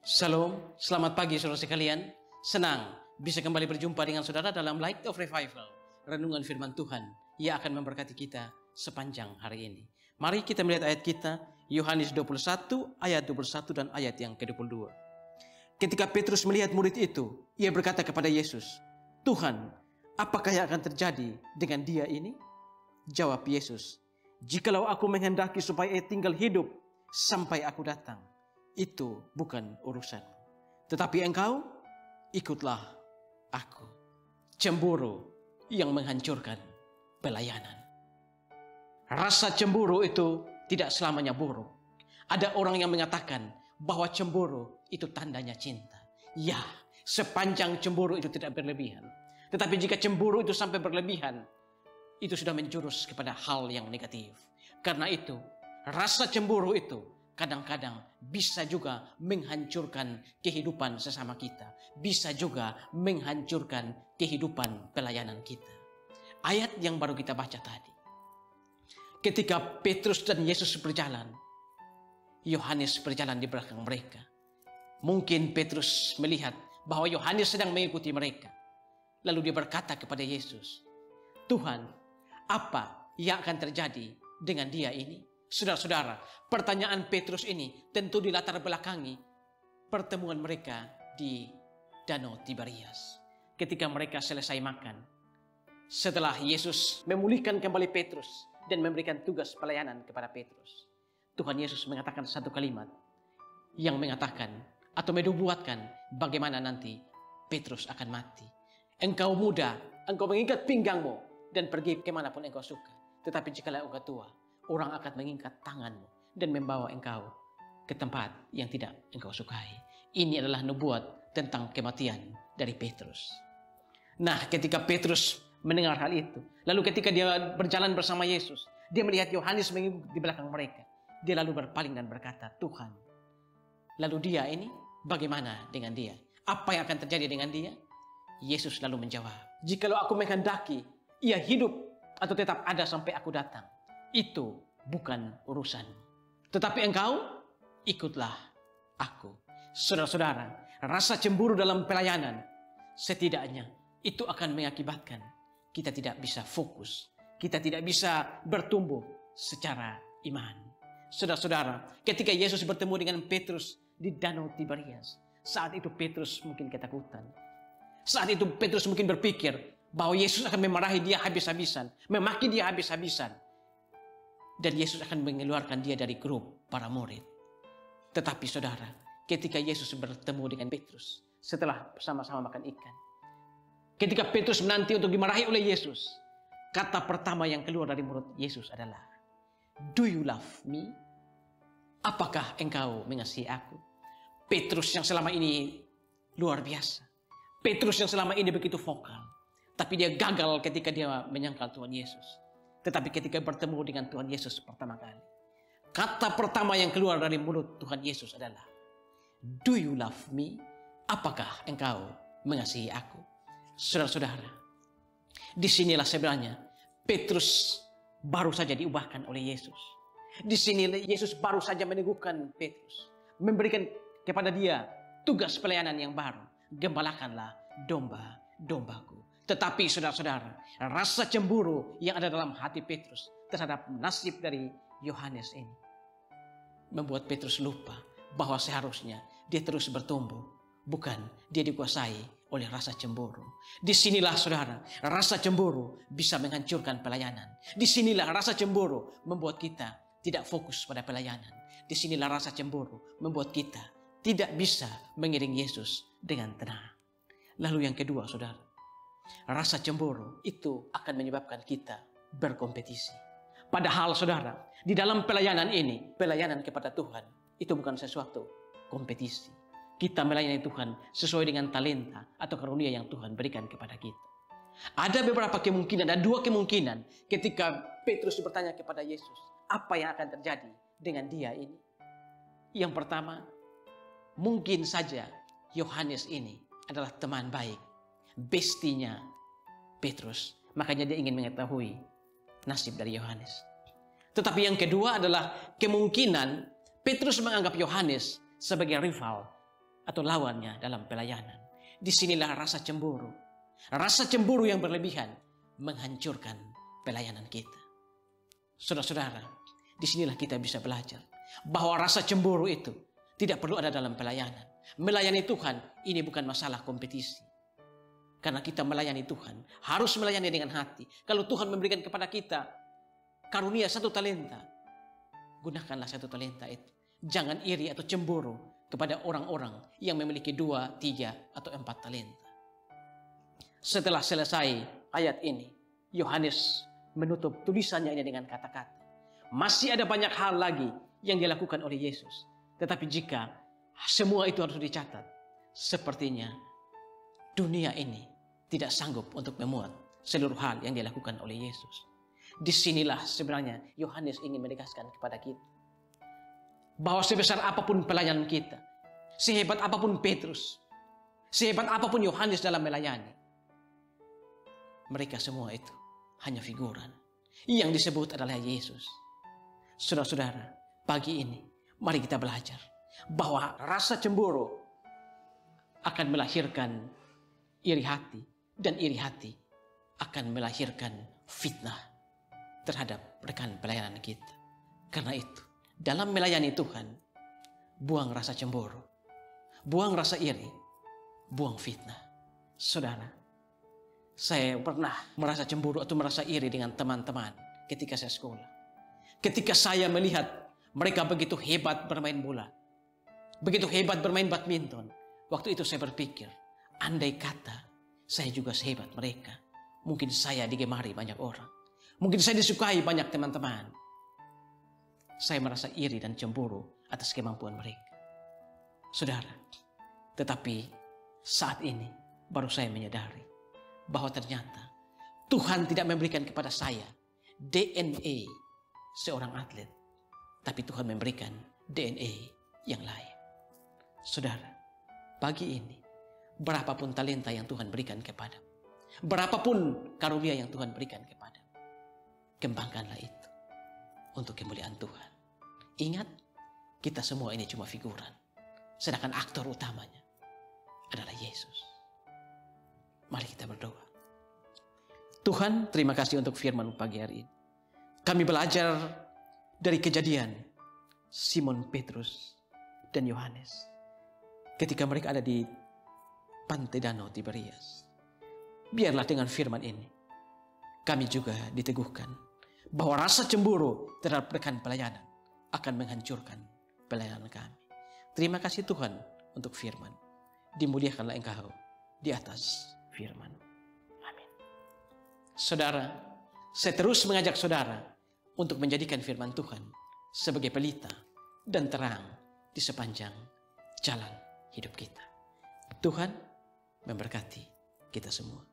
Shalom, selamat pagi saudara sekalian. Senang bisa kembali berjumpa dengan saudara dalam Light of Revival, renungan firman Tuhan yang akan memberkati kita sepanjang hari ini. Mari kita melihat ayat kita, Yohanes 21 ayat 21 dan ayat yang ke-22. Ketika Petrus melihat murid itu, ia berkata kepada Yesus, "Tuhan, apakah yang akan terjadi dengan dia ini?" Jawab Yesus, "Jikalau aku menghendaki supaya ia tinggal hidup sampai aku datang, itu bukan urusanmu. Tetapi engkau, ikutlah aku." Cemburu yang menghancurkan pelayanan. Rasa cemburu itu tidak selamanya buruk. Ada orang yang mengatakan bahwa cemburu itu tandanya cinta. Ya, sepanjang cemburu itu tidak berlebihan. Tetapi jika cemburu itu sampai berlebihan, itu sudah menjurus kepada hal yang negatif. Karena itu, rasa cemburu itu kadang-kadang bisa juga menghancurkan kehidupan sesama kita. Bisa juga menghancurkan kehidupan pelayanan kita. Ayat yang baru kita baca tadi. Ketika Petrus dan Yesus berjalan, Yohanes berjalan di belakang mereka. Mungkin Petrus melihat bahwa Yohanes sedang mengikuti mereka. Lalu dia berkata kepada Yesus, "Tuhan, apa yang akan terjadi dengan dia ini?" Saudara-saudara, pertanyaan Petrus ini tentu dilatar belakangi pertemuan mereka di Danau Tiberias. Ketika mereka selesai makan, setelah Yesus memulihkan kembali Petrus dan memberikan tugas pelayanan kepada Petrus, Tuhan Yesus mengatakan satu kalimat yang mengatakan atau menubuatkan bagaimana nanti Petrus akan mati. "Engkau muda, engkau mengikat pinggangmu dan pergi kemanapun engkau suka. Tetapi jikalau engkau tua, orang akan mengikat tanganmu dan membawa engkau ke tempat yang tidak engkau sukai." Ini adalah nubuat tentang kematian dari Petrus. Nah, ketika Petrus mendengar hal itu, lalu ketika dia berjalan bersama Yesus, dia melihat Yohanes mengikut di belakang mereka. Dia lalu berpaling dan berkata, "Tuhan, lalu dia ini bagaimana dengan dia? Apa yang akan terjadi dengan dia?" Yesus lalu menjawab, "Jikalau aku menghendaki ia hidup atau tetap ada sampai aku datang, itu bukan urusanmu. Tetapi engkau, ikutlah aku." Saudara-saudara, rasa cemburu dalam pelayanan setidaknya itu akan mengakibatkan kita tidak bisa fokus, kita tidak bisa bertumbuh secara iman. Saudara-saudara, ketika Yesus bertemu dengan Petrus di Danau Tiberias, saat itu Petrus mungkin ketakutan. Saat itu Petrus mungkin berpikir bahwa Yesus akan memarahi dia habis-habisan, memaki dia habis-habisan. Dan Yesus akan mengeluarkan dia dari grup para murid. Tetapi saudara, ketika Yesus bertemu dengan Petrus setelah sama-sama makan ikan, ketika Petrus menanti untuk dimarahi oleh Yesus, kata pertama yang keluar dari mulut Yesus adalah, "Do you love me?" Apakah engkau mengasihi aku? Petrus yang selama ini luar biasa. Petrus yang selama ini begitu vokal. Tapi dia gagal ketika dia menyangkal Tuhan Yesus. Tetapi ketika bertemu dengan Tuhan Yesus pertama kali, kata pertama yang keluar dari mulut Tuhan Yesus adalah, "Do you love me?" Apakah engkau mengasihi aku? Saudara-saudara, disinilah sebenarnya Petrus baru saja diubahkan oleh Yesus. Di sini Yesus baru saja meneguhkan Petrus, memberikan kepada dia tugas pelayanan yang baru. "Gembalakanlah domba-dombaku." Tetapi saudara-saudara, rasa cemburu yang ada dalam hati Petrus terhadap nasib dari Yohanes ini membuat Petrus lupa bahwa seharusnya dia terus bertumbuh, bukan dia dikuasai oleh rasa cemburu. Disinilah saudara, rasa cemburu bisa menghancurkan pelayanan. Disinilah rasa cemburu membuat kita tidak fokus pada pelayanan. Disinilah rasa cemburu membuat kita tidak bisa mengiring Yesus dengan tenang. Lalu yang kedua saudara, rasa cemburu itu akan menyebabkan kita berkompetisi. Padahal saudara, di dalam pelayanan ini, pelayanan kepada Tuhan, itu bukan sesuatu kompetisi. Kita melayani Tuhan sesuai dengan talenta atau karunia yang Tuhan berikan kepada kita. Ada beberapa kemungkinan, ada dua kemungkinan ketika Petrus bertanya kepada Yesus, apa yang akan terjadi dengan dia ini? Yang pertama, mungkin saja Yohanes ini adalah teman baik, bestinya Petrus. Makanya dia ingin mengetahui nasib dari Yohanes. Tetapi yang kedua adalah kemungkinan Petrus menganggap Yohanes sebagai rival atau lawannya dalam pelayanan. Disinilah rasa cemburu. Rasa cemburu yang berlebihan menghancurkan pelayanan kita. Saudara-saudara, disinilah kita bisa belajar bahwa rasa cemburu itu tidak perlu ada dalam pelayanan. Melayani Tuhan ini bukan masalah kompetisi. Karena kita melayani Tuhan harus melayani dengan hati. Kalau Tuhan memberikan kepada kita karunia 1 talenta, gunakanlah 1 talenta itu. Jangan iri atau cemburu kepada orang-orang yang memiliki 2, 3, atau 4 talenta. Setelah selesai ayat ini, Yohanes menutup tulisannya ini dengan kata-kata, masih ada banyak hal lagi yang dilakukan oleh Yesus. Tetapi jika semua itu harus dicatat, sepertinya dunia ini tidak sanggup untuk memuat seluruh hal yang dilakukan oleh Yesus. Disinilah sebenarnya Yohanes ingin menegaskan kepada kita bahwa sebesar apapun pelayanan kita, sehebat apapun Petrus, sehebat apapun Yohanes dalam melayani, mereka semua itu hanya figuran. Yang disebut adalah Yesus. Saudara-saudara, pagi ini mari kita belajar bahwa rasa cemburu akan melahirkan iri hati, dan iri hati akan melahirkan fitnah terhadap rekan pelayanan kita. Karena itu, dalam melayani Tuhan, buang rasa cemburu, buang rasa iri, buang fitnah. Saudara, saya pernah merasa cemburu atau merasa iri dengan teman-teman ketika saya sekolah. Ketika saya melihat mereka begitu hebat bermain bola, begitu hebat bermain badminton, waktu itu saya berpikir, andai kata saya juga sehebat mereka, mungkin saya digemari banyak orang, mungkin saya disukai banyak teman-teman. Saya merasa iri dan cemburu atas kemampuan mereka. Saudara, tetapi saat ini baru saya menyadari bahwa ternyata Tuhan tidak memberikan kepada saya DNA seorang atlet, tapi Tuhan memberikan DNA yang lain. Saudara, pagi ini berapapun talenta yang Tuhan berikan kepada, berapapun karunia yang Tuhan berikan kepada, kembangkanlah itu untuk kemuliaan Tuhan. Ingat, kita semua ini cuma figuran, sedangkan aktor utamanya adalah Yesus. Mari kita berdoa. Tuhan, terima kasih untuk firman pagi hari ini. Kami belajar dari kejadian Simon Petrus dan Yohanes ketika mereka ada di pantai danau Tiberias. Biarlah dengan firman ini kami juga diteguhkan bahwa rasa cemburu terhadap rekan pelayanan akan menghancurkan pelayanan kami. Terima kasih Tuhan untuk firman. Dimuliakanlah Engkau di atas firman. Amin. Saudara, saya terus mengajak saudara untuk menjadikan firman Tuhan sebagai pelita dan terang di sepanjang jalan hidup kita. Tuhan memberkati kita semua.